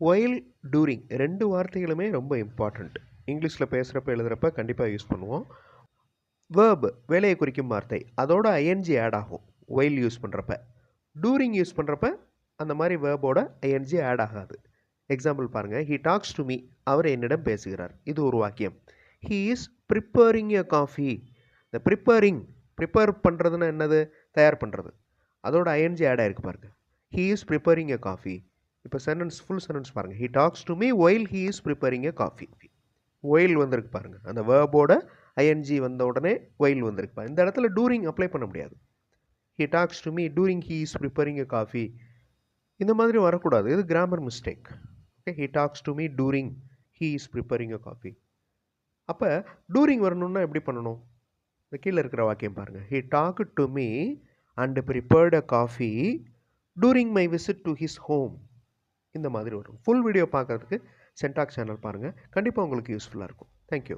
While, touring 2 வார்த்தைகளுமே ரொம்ப important. இங்கிலீஷில் பேசுகிறப்ப எழுதுகிறப்ப கண்டிப்பாக யூஸ் பண்ணுவோம். வேர்ப் வேலையை குறிக்கும் வார்த்தை அதோட ஐஎன்ஜி ஆட் ஆகும் ஒயில் யூஸ் பண்ணுறப்ப. டூரிங் யூஸ் பண்ணுறப்ப அந்த மாதிரி வேர்போட ஐஎன்ஜி ஆட் ஆகாது. எக்ஸாம்பிள் பாருங்கள், ஹீ டாக்ஸ் டு மீ, அவர் என்னிடம் பேசுகிறார். இது ஒரு வாக்கியம். He is preparing a coffee. இந்த ப்ரிப்பேர் பண்ணுறதுன்னு என்னது? தயார் பண்ணுறது. அதோட ஐஎன்ஜி ஆட் ஆகிருக்கு பாருங்கள். He is preparing a coffee. இப்போ ஃபுல் சென்டென்ஸ் பாருங்கள். He talks to me while he is preparing a coffee. While வந்திருக்கு பாருங்கள். அந்த வேர்போட ஐஎன்ஜி வந்த உடனே ஒயில் வந்திருக்கு பாருங்கள். இந்த இடத்துல டூரிங் அப்ளை பண்ண முடியாது. He talks to me during he is preparing a coffee. இந்த மாதிரி வரக்கூடாது. இது grammar mistake. Okay, he talks to me during he is preparing a coffee. அப்போ டூரிங் வரணும்னா எப்படி பண்ணணும்? இந்த கீழே இருக்கிற வாக்கியம் பாருங்கள். He talk to me and prepared a coffee during my visit to his home. இந்த மாதிரி வரும். ஃபுல் வீடியோ பார்க்குறதுக்கு சென்டாக் சேனல் பாருங்கள். கண்டிப்பாக உங்களுக்கு யூஸ்ஃபுல்லாக இருக்கும். தேங்க்யூ.